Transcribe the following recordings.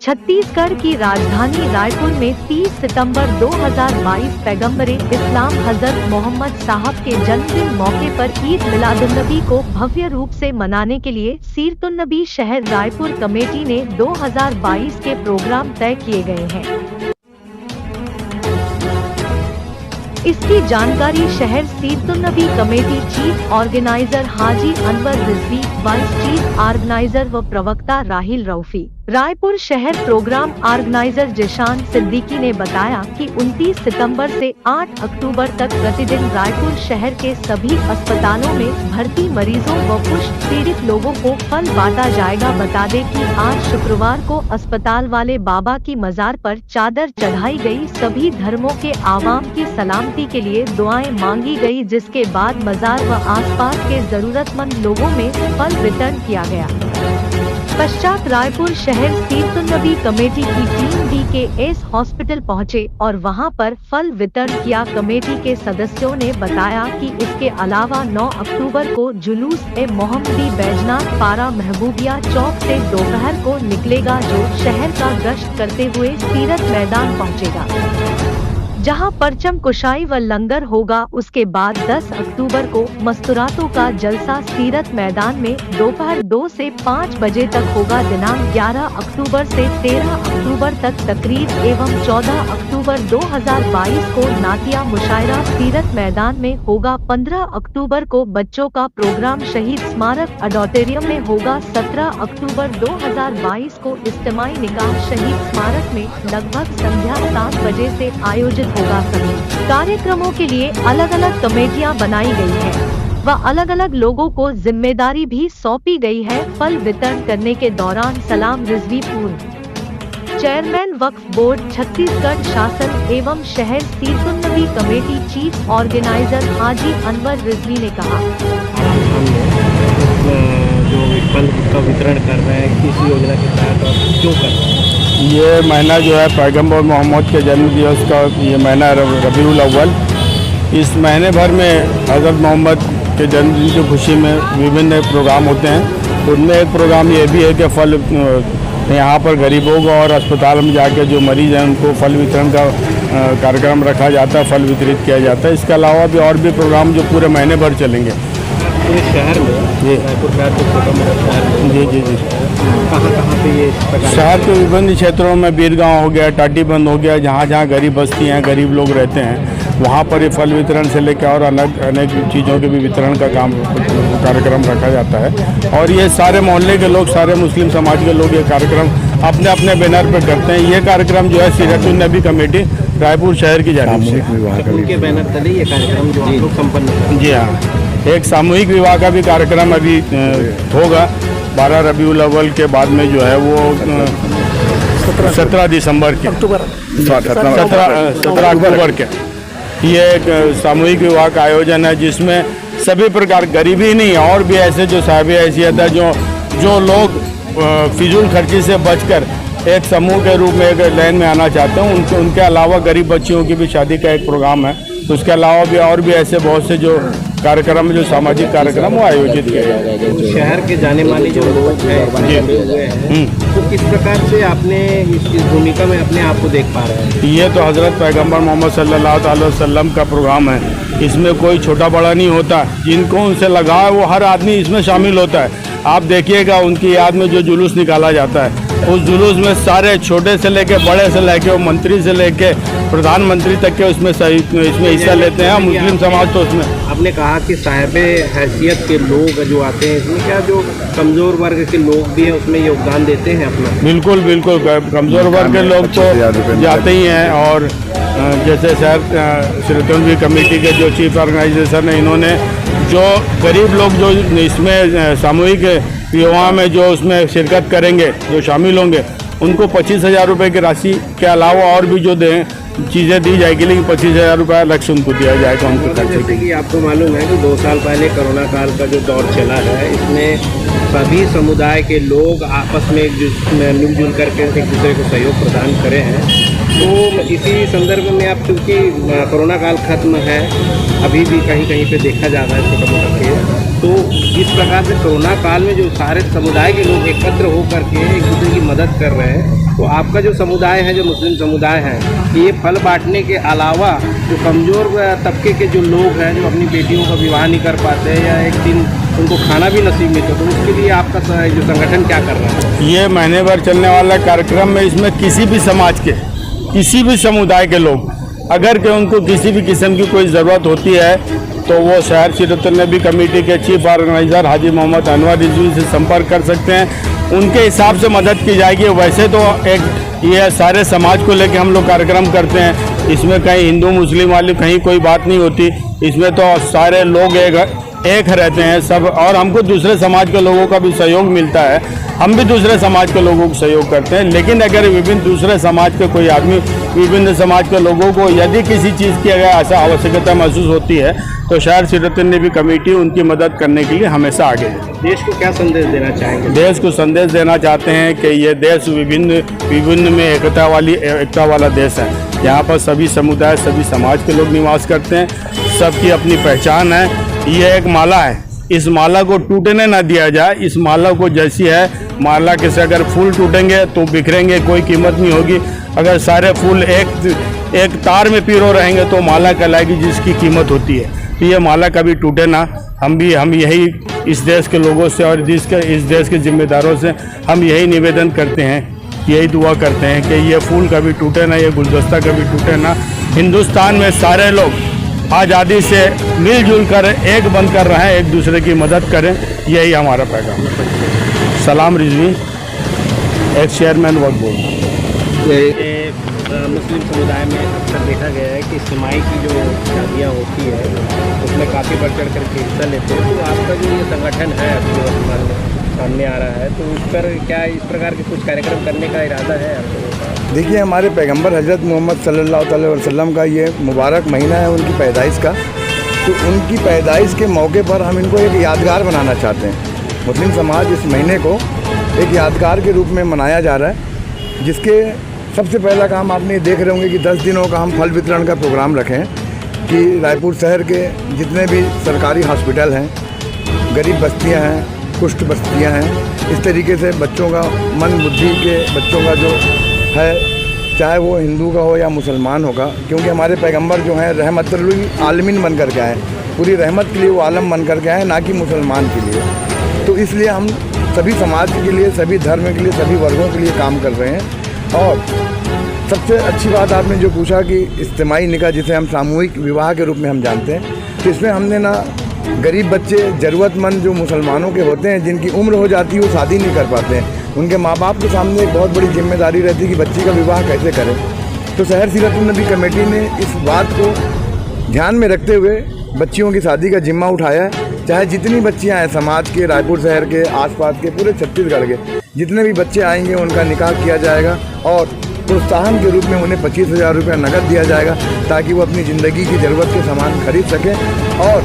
छत्तीसगढ़ की राजधानी रायपुर में 30 सितंबर 2022 पैगंबरे इस्लाम हजरत मोहम्मद साहब के जन्मदिन मौके पर ईद मिलादुन्नबी को भव्य रूप से मनाने के लिए सीरतुन्नबी शहर रायपुर कमेटी ने 2022 के प्रोग्राम तय किए गए हैं। इसकी जानकारी शहर Seeratunnabi committee chief organiser Haji Anwar Rizvi, vice chief organiser व प्रवक्ता राहिल रऊफी, रायपुर शहर प्रोग्राम ऑर्गेनाइजर जिशान सिद्दीकी ने बताया कि 29 सितंबर से 8 अक्टूबर तक प्रतिदिन रायपुर शहर के सभी अस्पतालों में भर्ती मरीजों व कुष्ठ पीड़ित लोगों को फल बांटा जाएगा। बता दें कि आज शुक्रवार को अस्पताल वाले बाबा की मजार पर चादर चढ़ाई गई। सभी धर्मों के आवाम की सलामती के लिए दुआएं मांगी गई, जिसके बाद मजार व आसपास के जरूरतमंद लोगों में फल वितरण किया गया। पश्चात रायपुर शहर सीरतुन्नबी कमेटी की टीम DKS हॉस्पिटल पहुंचे और वहां पर फल वितरण किया। कमेटी के सदस्यों ने बताया कि इसके अलावा 9 अक्टूबर को जुलूस मोहम्मदी बैजनाथ पारा महबूबिया चौक से दोपहर को निकलेगा, जो शहर का गश्त करते हुए सीरत मैदान पहुंचेगा, जहां परचम कुशाई व लंगर होगा। उसके बाद 10 अक्टूबर को मस्तूरातों का जलसा सीरत मैदान में दोपहर 2 से 5 बजे तक होगा। दिनांक 11 अक्टूबर से 13 अक्टूबर तक तकरीर एवं 14 अक्टूबर 2022 को नातिया मुशायरा सीरत मैदान में होगा। 15 अक्टूबर को बच्चों का प्रोग्राम शहीद स्मारक ऑडिटोरियम में होगा। 17 अक्टूबर 2022 को इज्तिमाई निकाह शहीद स्मारक में लगभग संध्या 7 बजे से आयोजित होगा। सभी कार्यक्रमों के लिए अलग अलग कमेटियां बनाई गई हैं व अलग अलग लोगों को जिम्मेदारी भी सौंपी गई है। फल वितरण करने के दौरान सलाम रिजवी, पूर्व चेयरमैन वक्फ बोर्ड छत्तीसगढ़ शासन एवं शहर Seeratunnabi committee chief organiser Haji Anwar Rizvi ने कहा, जो फल का वितरण कर रहे हैं किस योजना के तहत और क्यों कर रहे हैं? ये महीना जो है पैगंबर मोहम्मद के जन्म दिवस का ये महीना रबीउल अव्वल। इस महीने भर में हज़रत मोहम्मद के जन्मदिन की खुशी में विभिन्न प्रोग्राम होते हैं। उनमें एक प्रोग्राम ये भी है कि फल यहाँ पर गरीबों को और अस्पताल में जाके जो मरीज हैं उनको फल वितरण का कार्यक्रम रखा जाता है, फल वितरित किया जाता है। इसके अलावा भी और भी प्रोग्राम जो पूरे महीने भर चलेंगे पूरे शहर में। जी रायपुर शहर के छोटा मोटा शहर में। जी जी जी कहाँ पे ये शहर के विभिन्न क्षेत्रों में बीरगांव हो गया, टाटीबंद हो गया, जहाँ जहाँ गरीब बस्ती हैं, गरीब लोग रहते हैं, वहाँ पर ये फल वितरण से लेकर और अनेक चीज़ों के भी वितरण का कार्यक्रम रखा जाता है। और ये सारे मोहल्ले के लोग, सारे मुस्लिम समाज के लोग ये कार्यक्रम अपने अपने बैनर पर करते हैं। ये कार्यक्रम जो है सीरतुन्नबी कमेटी रायपुर शहर की जानिब से उनके बैनर तले ये कार्यक्रम जो हम लोग संपन्न। जी हाँ, एक सामूहिक विवाह का भी कार्यक्रम अभी होगा 12 रबीउल अव्वल के बाद में, जो है वो 17 दिसंबर के 17 अक्टूबर के ये एक सामूहिक विवाह का आयोजन है, जिसमें सभी प्रकार गरीबी नहीं और भी ऐसे जो साहिब हैसियत है, जो लोग फिजूल खर्ची से बचकर एक समूह के रूप में एक लाइन में आना चाहते हैं, उनके अलावा गरीब बच्चियों की भी शादी का एक प्रोग्राम है। उसके अलावा भी और भी ऐसे बहुत से जो कार्यक्रम, जो सामाजिक कार्यक्रम वो आयोजित किए जाएंगे। शहर के जाने माने जो लोग हैं तो किस प्रकार से आपने इस भूमिका में अपने आप को देख पा रहे हैं? ये तो हज़रत पैगंबर मोहम्मद सल्लल्लाहु अलैहि वसल्लम का प्रोग्राम है। इसमें कोई छोटा बड़ा नहीं होता, जिनको उनसे लगा है वो हर आदमी इसमें शामिल होता है। आप देखिएगा उनकी याद में जो जुलूस निकाला जाता है, उस जुलूस में सारे छोटे से लेके बड़े से लेके वो मंत्री से लेके प्रधानमंत्री तक के उसमें हिस्सा लेते हैं। मुस्लिम समाज तो उसमें। आपने कहा कि साहिब हैसियत के लोग जो आते हैं, इसमें क्या जो कमज़ोर वर्ग के लोग भी हैं उसमें योगदान देते हैं अपना? बिल्कुल बिल्कुल, कमज़ोर वर्ग के लोग तो जाते ही हैं। और जैसे शहर सीरतुन्नबी कमेटी के जो चीफ ऑर्गेनाइजेशन है, इन्होंने जो गरीब लोग जो इसमें सामूहिक विवाह में जो उसमें शिरकत करेंगे, जो शामिल होंगे, उनको 25,000 रुपये की राशि के अलावा और भी जो दें चीज़ें दी जाएगी, लेकिन 25,000 रुपये लक्ष्य उनको दिया जाएगा उनको खर्चे। जैसे कि आपको मालूम है कि 2 साल पहले कोरोना काल का जो दौर चला है, इसमें सभी समुदाय के लोग आपस में मिलजुल करके एक दूसरे को सहयोग प्रदान करे हैं। तो इसी संदर्भ में आप, चूँकि कोरोना काल खत्म है, अभी भी कहीं कहीं पे देखा जा रहा है छोटा मोटा केस, तो इस प्रकार से कोरोना काल में जो सारे समुदाय के लोग एकत्र होकर के एक दूसरे की मदद कर रहे हैं, तो आपका जो समुदाय है, जो मुस्लिम समुदाय है, ये फल बांटने के अलावा जो कमज़ोर तबके के जो लोग हैं, जो अपनी बेटियों का विवाह नहीं कर पाते या एक दिन उनको खाना भी नसीब नहीं होता, तो उसके लिए आपका जो संगठन क्या कर रहा है? ये महीने भर चलने वाला कार्यक्रम में इसमें किसी भी समाज के, किसी भी समुदाय के लोग अगर के उनको किसी भी किस्म की कोई ज़रूरत होती है तो वो शहर सीरतुन नबी कमेटी के चीफ ऑर्गेनाइज़र हाजी मोहम्मद अनवर रिजवी से संपर्क कर सकते हैं। उनके हिसाब से मदद की जाएगी। वैसे तो एक ये सारे समाज को लेकर हम लोग कार्यक्रम करते हैं, इसमें कहीं हिंदू मुस्लिम वाली कहीं कोई बात नहीं होती। इसमें तो सारे लोग एक रहते हैं सब, और हमको दूसरे समाज के लोगों का भी सहयोग मिलता है, हम भी दूसरे समाज के लोगों को सहयोग करते हैं। लेकिन अगर विभिन्न दूसरे समाज के कोई आदमी विभिन्न समाज के लोगों को यदि किसी चीज़ की अगर ऐसा आवश्यकता महसूस होती है तो शहर सीरतुन नबी कमेटी उनकी मदद करने के लिए हमेशा आगे है। देश को क्या संदेश देना चाहेंगे? देश को संदेश देना चाहते हैं कि ये देश विभिन्न में एकता वाला देश है। यहाँ पर सभी समुदाय सभी समाज के लोग निवास करते हैं, सबकी अपनी पहचान है। ये एक माला है, इस माला को टूटने ना दिया जाए। इस माला को जैसी है माला के से अगर फूल टूटेंगे तो बिखरेंगे, कोई कीमत नहीं होगी। अगर सारे फूल एक तार में पिरो रहेंगे तो माला कहलाएगी जिसकी कीमत होती है। तो ये माला कभी टूटे ना। हम यही इस देश के लोगों से और इस देश के जिम्मेदारों से हम यही निवेदन करते हैं, यही दुआ करते हैं कि ये फूल कभी टूटे ना, ये गुलदस्ता कभी टूटे ना। हिंदुस्तान में सारे लोग आज़ादी से मिलजुल कर एक बनकर रहें, एक दूसरे की मदद करें, यही हमारा पैगाम है। सलाम रिजवी, एक्स चेयरमैन वक्फ बोर्ड। मुस्लिम समुदाय में अक्सर देखा गया है कि इज्तिमाई की जो शादियाँ होती है उसमें काफ़ी बढ़ चढ़ करके हिस्सा लेते हैं। तो आपका जो ये संगठन है अभी वर्तमान में सामने आ रहा है, तो उस पर क्या इस प्रकार के कुछ कार्यक्रम करने का इरादा है आप लोगों का? देखिए, हमारे पैगंबर हज़रत मोहम्मद सल्लल्लाहु अलैहि वसल्लम का ये मुबारक महीना है उनकी पैदाइश का। तो उनकी पैदाइश के मौके पर हम इनको एक यादगार बनाना चाहते हैं। मुस्लिम समाज इस महीने को एक यादगार के रूप में मनाया जा रहा है, जिसके सबसे पहला काम आपने देख रहे होंगे कि 10 दिनों का हम फल वितरण का प्रोग्राम रखें कि रायपुर शहर के जितने भी सरकारी हॉस्पिटल हैं, गरीब बस्तियां हैं, कुष्ठ बस्तियां हैं, इस तरीके से बच्चों का मन बुद्धि के बच्चों का जो है, चाहे वो हिंदू का हो या मुसलमान होगा, क्योंकि हमारे पैगंबर जो हैं रहमतुल आलमीन बन कर के आए, पूरी रहमत के लिए वो आलम बन कर के आए, ना कि मुसलमान के लिए। तो इसलिए हम सभी समाज के लिए, सभी धर्म के लिए, सभी वर्गों के लिए काम कर रहे हैं। और सबसे अच्छी बात आपने जो पूछा कि इज्तिमाई निकाह, जिसे हम सामूहिक विवाह के रूप में हम जानते हैं, तो इसमें हमने ना गरीब बच्चे, ज़रूरतमंद जो मुसलमानों के होते हैं, जिनकी उम्र हो जाती है, वो शादी नहीं कर पाते हैं, उनके माँ बाप के सामने एक बहुत बड़ी जिम्मेदारी रहती है कि बच्ची का विवाह कैसे करें। तो शहर सीरतुन नबी कमेटी ने इस बात को ध्यान में रखते हुए बच्चियों की शादी का जिम्मा उठाया है। चाहे जितनी बच्चियां हैं समाज के, रायपुर शहर के, आसपास के, पूरे छत्तीसगढ़ के जितने भी बच्चे आएंगे उनका निकाह किया जाएगा और प्रोत्साहन के रूप में उन्हें 25,000 रुपये नकद दिया जाएगा, ताकि वो अपनी ज़िंदगी की ज़रूरत के सामान खरीद सकें। और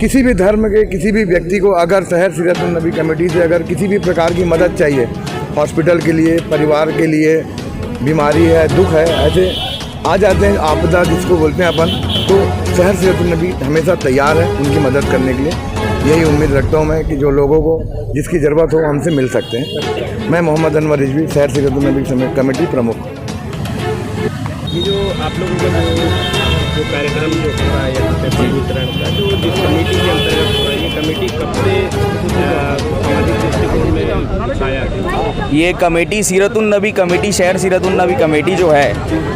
किसी भी धर्म के किसी भी व्यक्ति को अगर शहर सीरतुन नबी कमेटी से अगर किसी भी प्रकार की मदद चाहिए, हॉस्पिटल के लिए, परिवार के लिए, बीमारी है, दुख है, ऐसे आ जाते हैं आपदा जिसको बोलते हैं अपन, तो शहर सीरतुन नबी हमेशा तैयार है उनकी मदद करने के लिए। यही उम्मीद रखता हूँ मैं कि जो लोगों को जिसकी ज़रूरत हो हमसे मिल सकते हैं। मैं मोहम्मद अनवर रिजवी, शहर सीरतुन नबी कमेटी प्रमुख। ये जो आप लोगों का जो कार्यक्रम जो हो रहा है यहाँ पे फल वितरण का, जो जिस कमेटी के अंतर्गत हो रहा है, ये कमेटी कब से सामाजिक दृष्टिकोण में छाया गया? ये कमेटी सीरतुन नबी कमेटी, शहर सीरतुन नबी कमेटी जो है,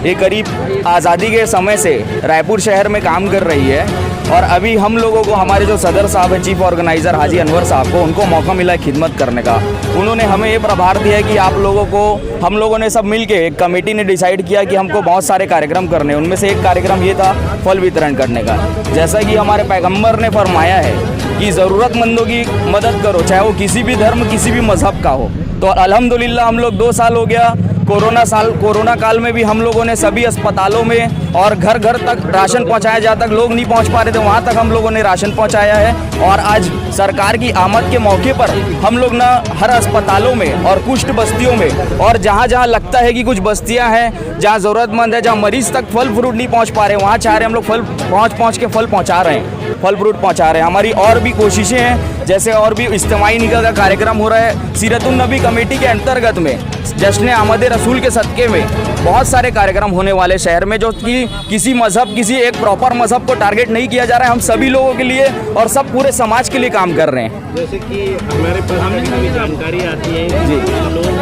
ये करीब आज़ादी के समय से रायपुर शहर में काम कर रही है। और अभी हम लोगों को, हमारे जो सदर साहब हैं, चीफ ऑर्गेनाइज़र हाजी अनवर साहब को, उनको मौका मिला है खिदमत करने का। उन्होंने हमें ये प्रभार दिया है कि आप लोगों को, हम लोगों ने सब मिल के, एक कमेटी ने डिसाइड किया कि हमको बहुत सारे कार्यक्रम करने हैं। उनमें से एक कार्यक्रम ये था फल वितरण करने का। जैसा कि हमारे पैगंबर ने फरमाया है कि ज़रूरतमंदों की मदद करो, चाहे वो किसी भी धर्म, किसी भी मज़हब का हो। तो अल्हम्दुलिल्लाह हम लोग 2 साल हो गया, कोरोना काल में भी हम लोगों ने सभी अस्पतालों में और घर घर तक राशन पहुंचाया, जहाँ तक लोग नहीं पहुंच पा रहे थे वहाँ तक हम लोगों ने राशन पहुंचाया है। और आज सरकार की आमद के मौके पर हम लोग ना हर अस्पतालों में और कुष्ठ बस्तियों में, और जहाँ जहाँ लगता है कि कुछ बस्तियाँ हैं जहाँ ज़रूरतमंद है, जहाँ मरीज़ तक फल फ्रूट नहीं पहुँच पा रहे, वहाँ चाह रहे हम लोग फल पहुँच के फल पहुँचा रहे हैं, फल फ्रूट पहुँचा रहे हैं। हमारी और भी कोशिशें हैं जैसे और भी इज्तिमाई निकाह का कार्यक्रम हो रहा है सीरतुन नबी कमेटी के अंतर्गत में, जश्न आमद रसूल के सदक़े में बहुत सारे कार्यक्रम होने वाले शहर में, जो कि किसी मज़हब, किसी एक प्रॉपर मज़हब को टारगेट नहीं किया जा रहा है। हम सभी लोगों के लिए और सब पूरे समाज के लिए काम कर रहे हैं। जैसे कि हमारे पास कभी जानकारी आती है जी। लोग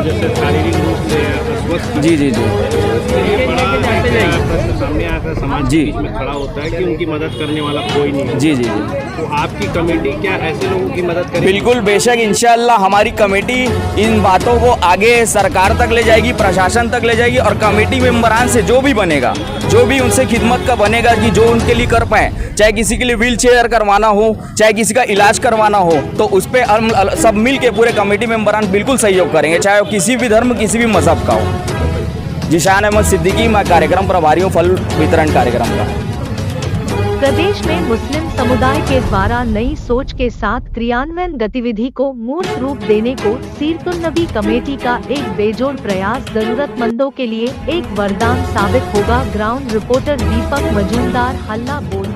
जैसे शारीरिक रूप से अस्वस्थ, जी जी जी ये बड़ा प्रश्न सामने आता है, समाज जी। के बीच में खड़ा होता है कि उनकी मदद करने वाला कोई नहीं है। जी जी जी तो आपकी कमेटी क्या ऐसे लोगों की मदद करेगी? बिल्कुल, बेशक, इंशाअल्लाह हमारी कमेटी इन बातों को आगे सरकार तक ले जाएगी, प्रशासन तक ले जाएगी, और कमेटी मेंबरान से जो भी बनेगा, जो भी उनसे खिदमत का बनेगा कि जो उनके लिए कर पाए, चाहे किसी के लिए व्हील चेयर करवाना हो, चाहे किसी का इलाज करवाना हो, तो उस पर सब मिल के पूरे कमेटी मेंबरान बिल्कुल सहयोग करेंगे, चाहे वो किसी भी धर्म, किसी भी मज़हब का हो। जिशान अहमद सिद्दीकी, मैं कार्यक्रम प्रभारी हूँ फल वितरण कार्यक्रम का। प्रदेश में मुस्लिम समुदाय के द्वारा नई सोच के साथ क्रियान्वयन गतिविधि को मूर्त रूप देने को सीरतुन नबी कमेटी का एक बेजोड़ प्रयास जरूरतमंदों के लिए एक वरदान साबित होगा। ग्राउंड रिपोर्टर दीपक मजूमदार, हल्ला बोल।